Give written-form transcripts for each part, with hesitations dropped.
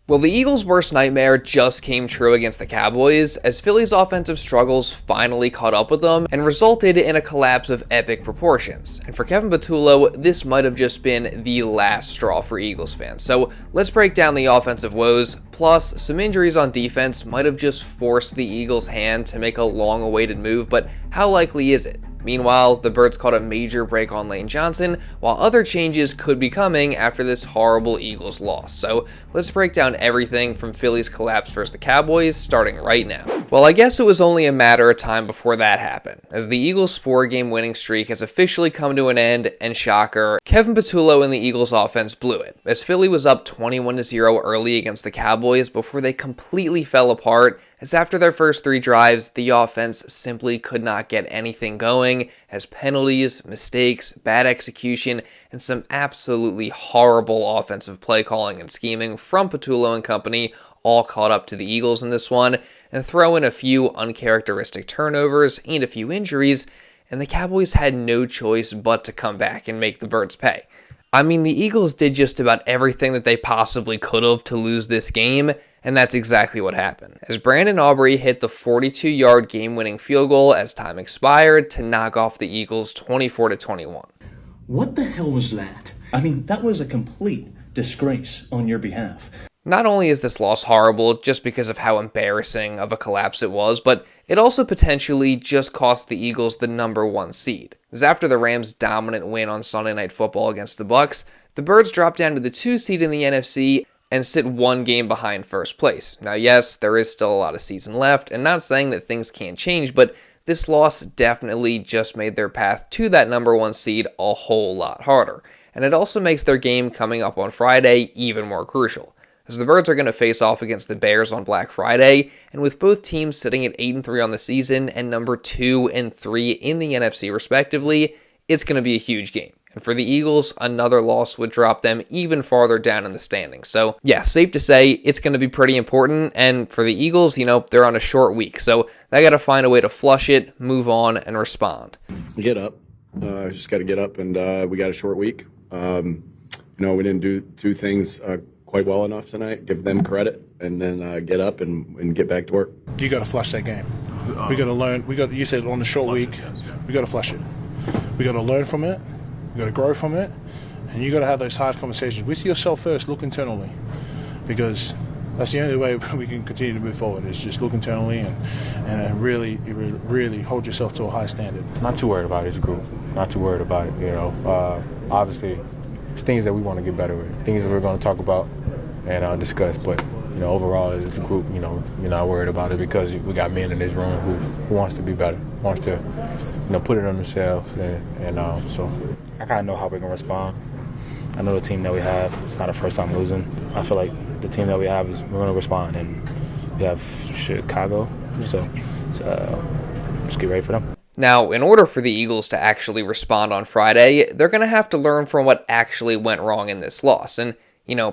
Well, the Eagles' worst nightmare just came true against the Cowboys, as Philly's offensive struggles finally caught up with them and resulted in a collapse of epic proportions. And for Kevin Patullo, this might have just been the last straw for Eagles fans. So let's break down the offensive woes, plus some injuries on defense might have just forced the Eagles' hand to make a long-awaited move, but how likely is it? Meanwhile, the Birds caught a major break on Lane Johnson, while other changes could be coming after this horrible Eagles loss. So let's break down everything from Philly's collapse versus the Cowboys, starting right now. Well, I guess it was only a matter of time before that happened, as the Eagles' 4-game winning streak has officially come to an end, and shocker, Kevin Patullo and the Eagles offense blew it, as Philly was up 21-0 early against the Cowboys before they completely fell apart, as after their first 3 drives, the offense simply could not get anything going, as penalties, mistakes, bad execution, and some absolutely horrible offensive play calling and scheming from Patullo and company all caught up to the Eagles in this one, and throw in a few uncharacteristic turnovers and a few injuries, and the Cowboys had no choice but to come back and make the Birds pay. I mean, the Eagles did just about everything that they possibly could have to lose this game, and that's exactly what happened, as Brandon Aubrey hit the 42-yard game-winning field goal as time expired to knock off the Eagles 24-21. What the hell was that? I mean, that was a complete disgrace on your behalf. Not only is this loss horrible just because of how embarrassing of a collapse it was, but it also potentially just cost the Eagles the number 1 seed. As after the Rams' dominant win on Sunday Night Football against the Bucs, the Birds dropped down to the 2 seed in the NFC and sit 1 game behind first place. Now, yes, there is still a lot of season left, and not saying that things can't change, but this loss definitely just made their path to that number 1 seed a whole lot harder. And it also makes their game coming up on Friday even more crucial, as the Birds are going to face off against the Bears on Black Friday, and with both teams sitting at 8-3 on the season and number 2 and 3 in the NFC respectively, it's going to be a huge game. And for the Eagles, another loss would drop them even farther down in the standings. So yeah, safe to say it's going to be pretty important. And for the Eagles, they're on a short week, so they got to find a way to flush it, move on, and respond. Get up. Just got to get up, and we got a short week. We didn't do things quite well enough tonight. Give them credit, and then get up and get back to work. You got to flush that game. We got to learn. You said on the short week, we got to flush it. We got to learn from it. You got to grow from it, and you got to have those hard conversations with yourself first. Look internally, because that's the only way we can continue to move forward. Is just look internally and really hold yourself to a high standard. Not too worried about this group. Not too worried about it. Obviously, it's things that we want to get better with, things that we're going to talk about and discuss. But overall, as a group, you're not worried about it because we got men in this room who wants to be better, wants to, put it on themselves, and so. I kind of know how we're going to respond. I know the team that we have. It's not our first time losing. I feel like the team that we have is we're going to respond, and we have Chicago, so just get ready for them. Now, in order for the Eagles to actually respond on Friday, they're going to have to learn from what actually went wrong in this loss. And,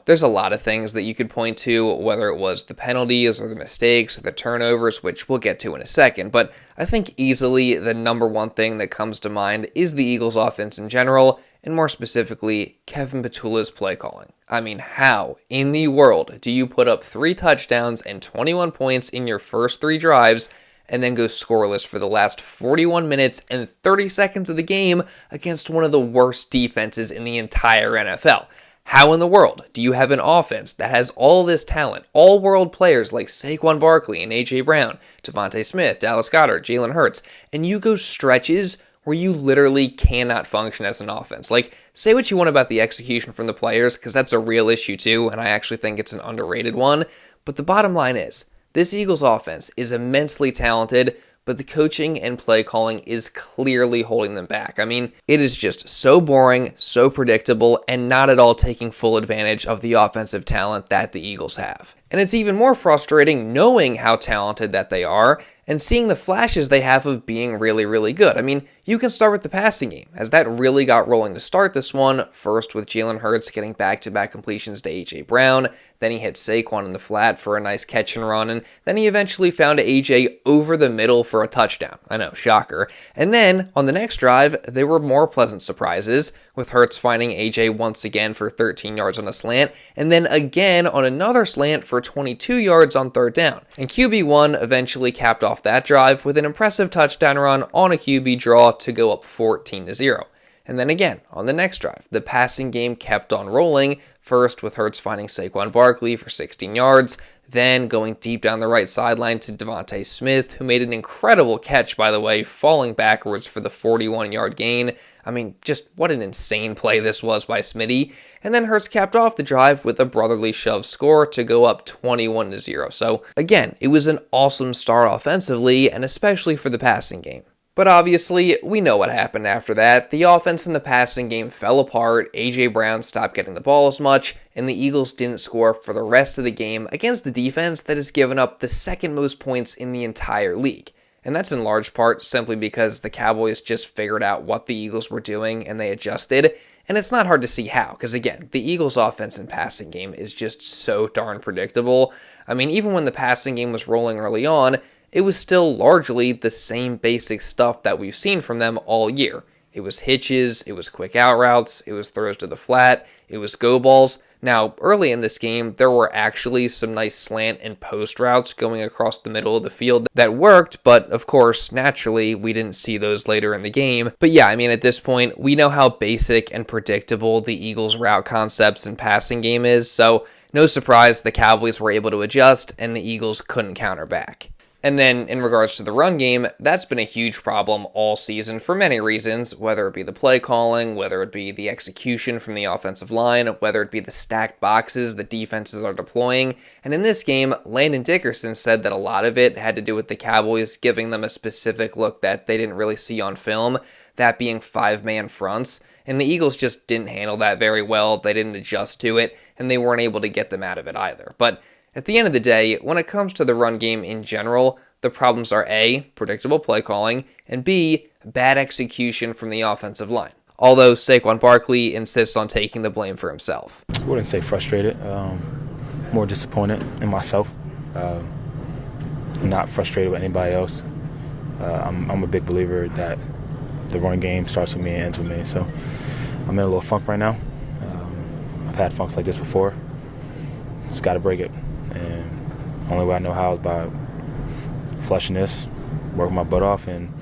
there's a lot of things that you could point to, whether it was the penalties or the mistakes or the turnovers, which we'll get to in a second. But I think easily the number 1 thing that comes to mind is the Eagles' offense in general, and more specifically, Kevin Patullo's play calling. I mean, how in the world do you put up 3 touchdowns and 21 points in your first 3 drives and then go scoreless for the last 41 minutes and 30 seconds of the game against one of the worst defenses in the entire NFL? How in the world do you have an offense that has all this talent, all world players like Saquon Barkley and A.J. Brown, Devontae Smith, Dallas Goedert, Jalen Hurts, and you go stretches where you literally cannot function as an offense? Like, say what you want about the execution from the players, because that's a real issue too, and I actually think it's an underrated one, but the bottom line is, this Eagles offense is immensely talented, but the coaching and play calling is clearly holding them back. I mean, it is just so boring, so predictable, and not at all taking full advantage of the offensive talent that the Eagles have. And it's even more frustrating knowing how talented that they are and seeing the flashes they have of being really, really good. I mean, you can start with the passing game, as that really got rolling to start this one, first with Jalen Hurts getting back-to-back completions to A.J. Brown, then he hit Saquon in the flat for a nice catch and run, and then he eventually found A.J. over the middle for a touchdown. I know, shocker. And then, on the next drive, there were more pleasant surprises, with Hurts finding A.J. once again for 13 yards on a slant, and then again on another slant for 22 yards on third down. And QB1 eventually capped off that drive with an impressive touchdown run on a QB draw to go up 14-0. And then again, on the next drive, the passing game kept on rolling, first with Hurts finding Saquon Barkley for 16 yards, then going deep down the right sideline to Devontae Smith, who made an incredible catch, by the way, falling backwards for the 41-yard gain. I mean, just what an insane play this was by Smitty. And then Hurts capped off the drive with a brotherly shove score to go up 21-0. So again, it was an awesome start offensively, and especially for the passing game. But obviously, we know what happened after that. The offense in the passing game fell apart, A.J. Brown stopped getting the ball as much, and the Eagles didn't score for the rest of the game against the defense that has given up the second most points in the entire league. And that's in large part simply because the Cowboys just figured out what the Eagles were doing and they adjusted. And it's not hard to see how, because again, the Eagles' offense and passing game is just so darn predictable. I mean, even when the passing game was rolling early on, it was still largely the same basic stuff that we've seen from them all year. It was hitches, it was quick out routes, it was throws to the flat, it was go balls. Now, early in this game, there were actually some nice slant and post routes going across the middle of the field that worked, but of course, naturally, we didn't see those later in the game. But yeah, I mean, at this point, we know how basic and predictable the Eagles' route concepts and passing game is, so no surprise the Cowboys were able to adjust and the Eagles couldn't counter back. And then, in regards to the run game, that's been a huge problem all season for many reasons, whether it be the play calling, whether it be the execution from the offensive line, whether it be the stacked boxes the defenses are deploying. And in this game, Landon Dickerson said that a lot of it had to do with the Cowboys giving them a specific look that they didn't really see on film, that being 5-man fronts. And the Eagles just didn't handle that very well, they didn't adjust to it, and they weren't able to get them out of it either. But at the end of the day, when it comes to the run game in general, the problems are A, predictable play calling, and B, bad execution from the offensive line. Although Saquon Barkley insists on taking the blame for himself. I wouldn't say frustrated, more disappointed in myself. Not frustrated with anybody else. I'm a big believer that the run game starts with me and ends with me, so I'm in a little funk right now. I've had funks like this before. Just got to break it. And the only way I know how is by flushing this, working my butt off, and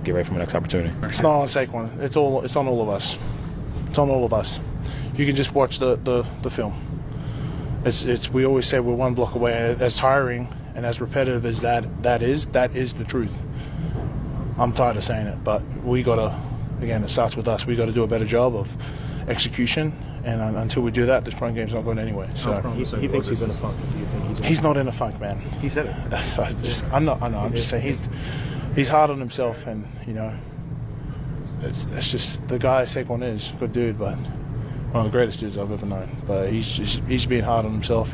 get ready for my next opportunity. It's not on Saquon. It's on all of us. It's on all of us. You can just watch the film. It's we always say we're one block away. As tiring and as repetitive as that is the truth. I'm tired of saying it, but we gotta, again, it starts with us. We got to do a better job of execution. And until we do that, this run game's not going anywhere. So he thinks he's in a funk. Do you think he's not in a funk, man? He said it. I know. I'm just saying he's hard on himself, and you know, it's just the guy Saquon is good dude, but one of the greatest dudes I've ever known. But he's being hard on himself.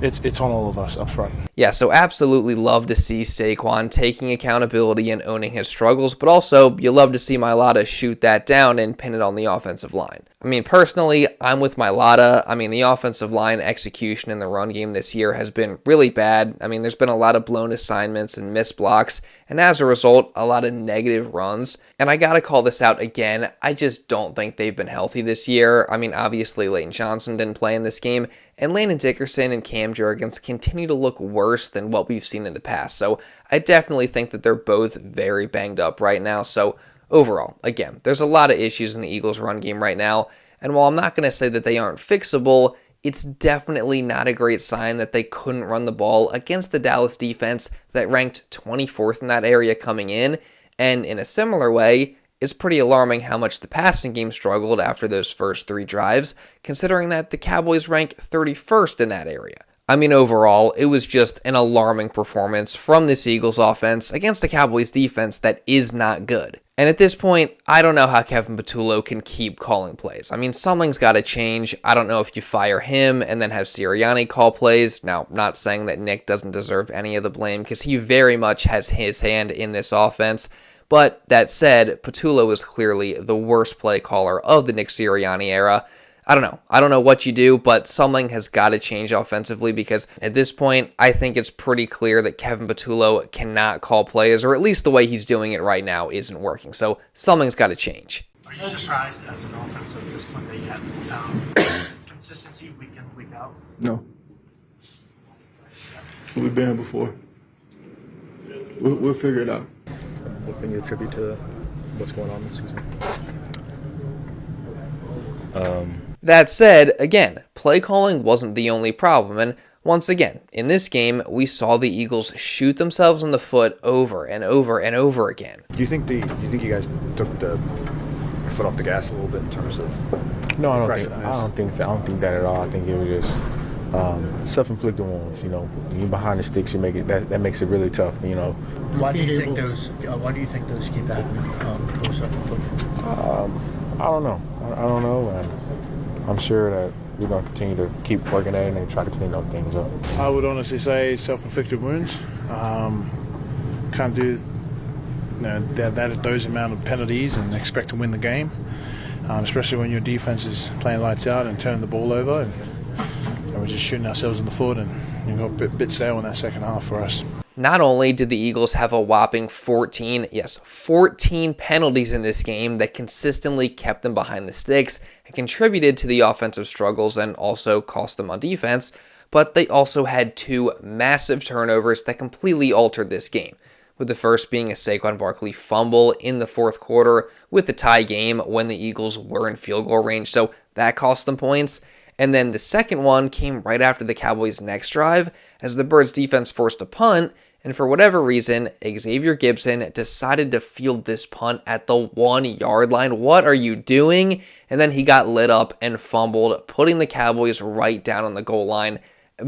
It's on all of us up front. Yeah, so absolutely love to see Saquon taking accountability and owning his struggles, but also you love to see Mailata shoot that down and pin it on the offensive line. I mean, personally, I'm with Mailata. I mean, the offensive line execution in the run game this year has been really bad. I mean, there's been a lot of blown assignments and missed blocks, and as a result, a lot of negative runs. And I gotta call this out again, I just don't think they've been healthy this year. I mean, obviously, Leighton Johnson didn't play in this game, and Landon Dickerson and Cam Jurgens continue to look worse than what we've seen in the past. So I definitely think that they're both very banged up right now. So overall, again, there's a lot of issues in the Eagles' run game right now, and while I'm not going to say that they aren't fixable, it's definitely not a great sign that they couldn't run the ball against the Dallas defense that ranked 24th in that area coming in, and in a similar way, it's pretty alarming how much the passing game struggled after those first 3 drives, considering that the Cowboys rank 31st in that area. I mean, overall, it was just an alarming performance from this Eagles offense against a Cowboys defense that is not good. And at this point, I don't know how Kevin Patullo can keep calling plays. I mean, something's got to change. I don't know if you fire him and then have Sirianni call plays. Now, not saying that Nick doesn't deserve any of the blame because he very much has his hand in this offense. But that said, Patullo is clearly the worst play caller of the Nick Sirianni era. I don't know. I don't know what you do, but something has got to change offensively because at this point, I think it's pretty clear that Kevin Patullo cannot call plays, or at least the way he's doing it right now isn't working. So something's got to change. Are you surprised as an offense at this point that you haven't found consistency week in, week out? No. We've been here before. We'll figure it out. What can you attribute to what's going on this season? That said, again, play calling wasn't the only problem, and once again, in this game, we saw the Eagles shoot themselves in the foot over and over and over again. Do you think you guys took the foot off the gas a little bit in terms of No, I don't aggressiveness? think that at all. I think it was just self-inflicted wounds. You know, you behind the sticks, you make it that makes it really tough. You know. Why do you think those keep happening? Those self-inflicted? I don't know. I don't know, and I'm sure that we're going to continue to keep working at it and try to clean up things up. I would honestly say self-inflicted wounds. Can't do those amount of penalties and expect to win the game, especially when your defense is playing lights out and turning the ball over, and we're just shooting ourselves in the foot, and got a bit stale in that second half for us. Not only did the Eagles have a whopping 14 penalties in this game that consistently kept them behind the sticks and contributed to the offensive struggles and also cost them on defense, but they also had 2 massive turnovers that completely altered this game, with the first being a Saquon Barkley fumble in the fourth quarter with the tie game when the Eagles were in field goal range, so that cost them points. And then the second one came right after the Cowboys' next drive as the Birds defense forced a punt, and for whatever reason, Xavier Gipson decided to field this punt at the 1-yard line. What are you doing? And then he got lit up and fumbled, putting the Cowboys right down on the goal line.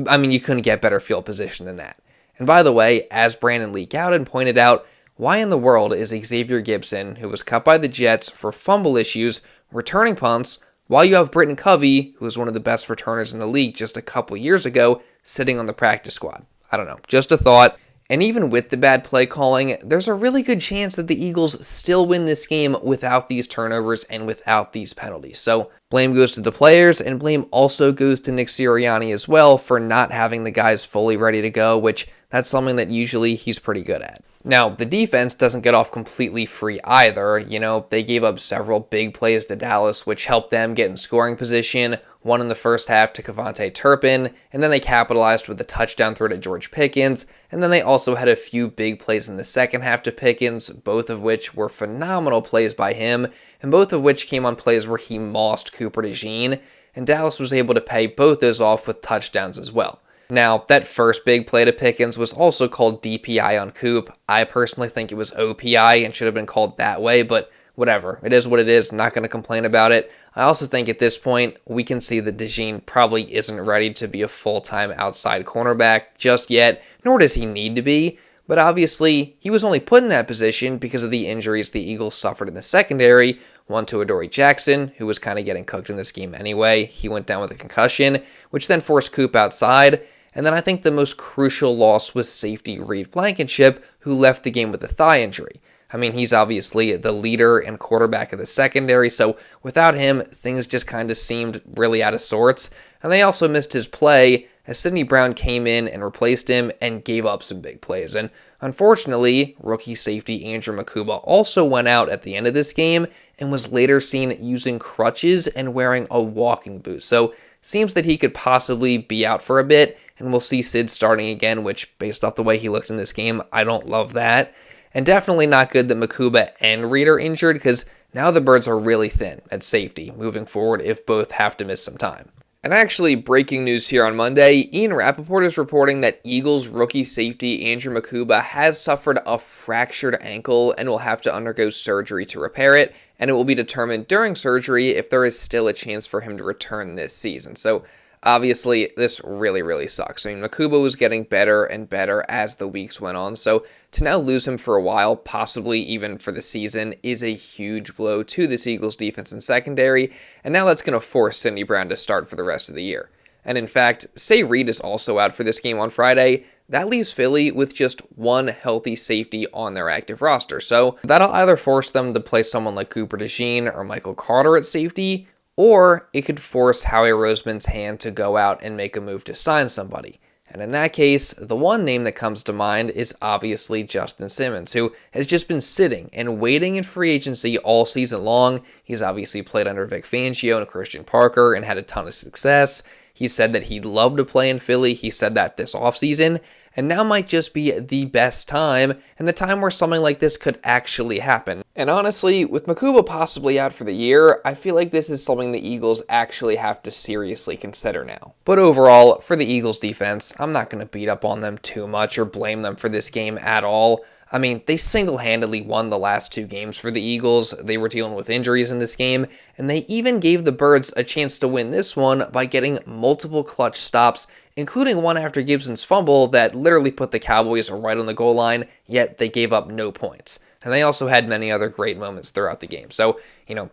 I mean, you couldn't get better field position than that. And by the way, as Brandon Leak out and pointed out, why in the world is Xavier Gipson, who was cut by the Jets for fumble issues, returning punts, while you have Britton Covey, who was one of the best returners in the league just a couple years ago, sitting on the practice squad? I don't know, just a thought. And even with the bad play calling, there's a really good chance that the Eagles still win this game without these turnovers and without these penalties. So blame goes to the players, and blame also goes to Nick Sirianni as well for not having the guys fully ready to go, which that's something that usually he's pretty good at. Now, the defense doesn't get off completely free either. You know, they gave up several big plays to Dallas, which helped them get in scoring position. One in the first half to Kevontae Turpin, and then they capitalized with a touchdown throw to George Pickens, and then they also had a few big plays in the second half to Pickens, both of which were phenomenal plays by him, and both of which came on plays where he mossed Cooper DeJean, and Dallas was able to pay both those off with touchdowns as well. Now, that first big play to Pickens was also called DPI on Coop. I personally think it was OPI and should have been called that way, but whatever. It is what it is. Not going to complain about it. I also think at this point, we can see that DeJean probably isn't ready to be a full-time outside cornerback just yet, nor does he need to be. But obviously, he was only put in that position because of the injuries the Eagles suffered in the secondary. One to Adoree Jackson, who was kind of getting cooked in this game anyway. He went down with a concussion, which then forced Coop outside. And then I think the most crucial loss was safety Reed Blankenship, who left the game with a thigh injury. I mean, he's obviously the leader and quarterback of the secondary, so without him, things just kind of seemed really out of sorts. And they also missed his play as Sidney Brown came in and replaced him and gave up some big plays. And unfortunately, rookie safety Andrew Mukuba also went out at the end of this game and was later seen using crutches and wearing a walking boot. So seems that he could possibly be out for a bit, and we'll see Sid starting again, which, based off the way he looked in this game, I don't love that. And definitely not good that Mukuba and Reed are injured, because now the Birds are really thin at safety moving forward if both have to miss some time. And actually, breaking news here on Monday, Ian Rappaport is reporting that Eagles rookie safety Andrew Mukuba has suffered a fractured ankle and will have to undergo surgery to repair it, and it will be determined during surgery if there is still a chance for him to return this season. So obviously this really sucks. I mean, Mukuba was getting better and better as the weeks went on, so to now lose him for a while, possibly even for the season, is a huge blow to this Eagles defense and secondary, and now that's going to force Sidney Brown to start for the rest of the year. And in fact, say Reed is also out for this game on Friday, that leaves Philly with just one healthy safety on their active roster. So that'll either force them to play someone like Cooper DeJean or Michael Carter at safety, or it could force Howie Roseman's hand to go out and make a move to sign somebody. And in that case, the one name that comes to mind is obviously Justin Simmons, who has just been sitting and waiting in free agency all season long. He's obviously played under Vic Fangio and Christian Parker and had a ton of success. He said that he'd love to play in Philly. He said that this offseason, and now might just be the best time and the time where something like this could actually happen. And honestly, with Mukuba possibly out for the year, I feel like this is something the Eagles actually have to seriously consider now. But overall, for the Eagles defense, I'm not going to beat up on them too much or blame them for this game at all. I mean, they single-handedly won the last 2 games for the Eagles. They were dealing with injuries in this game, and they even gave the Birds a chance to win this one by getting multiple clutch stops, including one after Gibson's fumble that literally put the Cowboys right on the goal line, yet they gave up no points. And they also had many other great moments throughout the game. So,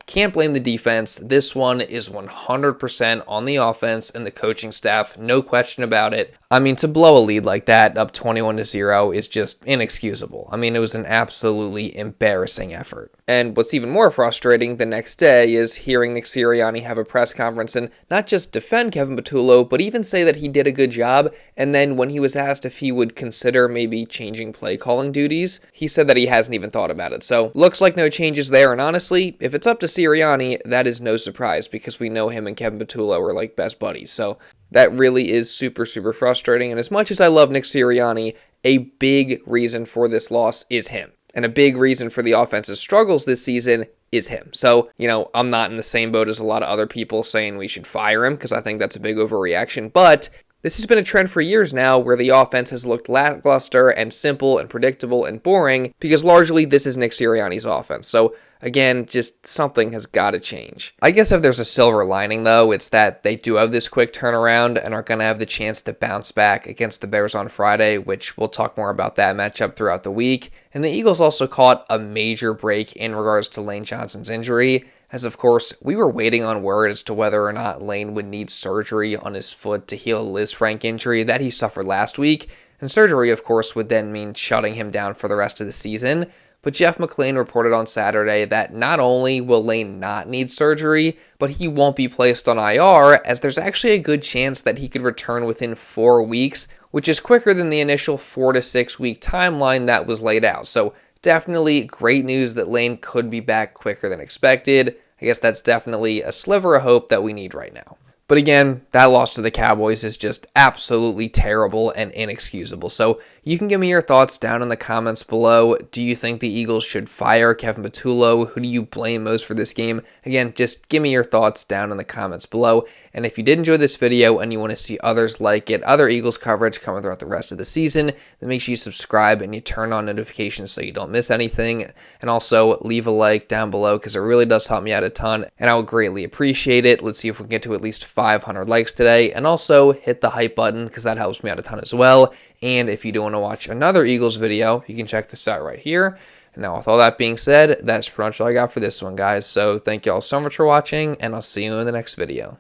can't blame the defense. This one is 100% on the offense and the coaching staff, no question about it. I mean, to blow a lead like that, up 21-0, is just inexcusable. I mean, it was an absolutely embarrassing effort. And what's even more frustrating the next day is hearing Nick Sirianni have a press conference and not just defend Kevin Patullo, but even say that he did a good job. And then when he was asked if he would consider maybe changing play calling duties, he said that he hasn't even thought about it. So looks like no changes there. And honestly, if it's up to Sirianni, that is no surprise because we know him and Kevin Patullo are like best buddies. So that really is super frustrating. And as much as I love Nick Sirianni, a big reason for this loss is him. And a big reason for the offense's struggles this season is him. So, I'm not in the same boat as a lot of other people saying we should fire him because I think that's a big overreaction. But this has been a trend for years now where the offense has looked lackluster and simple and predictable and boring because largely this is Nick Sirianni's offense. So again, just something has got to change. I guess if there's a silver lining, though, it's that they do have this quick turnaround and are going to have the chance to bounce back against the Bears on Friday, which we'll talk more about that matchup throughout the week. And the Eagles also caught a major break in regards to Lane Johnson's injury, as of course, we were waiting on word as to whether or not Lane would need surgery on his foot to heal a Liz Frank injury that he suffered last week. And surgery, of course, would then mean shutting him down for the rest of the season. But Jeff McLean reported on Saturday that not only will Lane not need surgery, but he won't be placed on IR, as there's actually a good chance that he could return within 4 weeks, which is quicker than the initial 4 to 6 week timeline that was laid out. So definitely great news that Lane could be back quicker than expected. I guess that's definitely a sliver of hope that we need right now. But again, that loss to the Cowboys is just absolutely terrible and inexcusable. So you can give me your thoughts down in the comments below. Do you think the Eagles should fire Kevin Patullo? Who do you blame most for this game? Again, just give me your thoughts down in the comments below. And if you did enjoy this video and you want to see others like it, other Eagles coverage coming throughout the rest of the season, then make sure you subscribe and you turn on notifications so you don't miss anything. And also leave a like down below because it really does help me out a ton and I would greatly appreciate it. Let's see if we can get to at least 500 likes today, and also hit the hype button because that helps me out a ton as well. And if you do want to watch another Eagles video, you can check this out right here. And now with all that being said, that's pretty much all I got for this one, guys. So thank you all so much for watching, and I'll see you in the next video.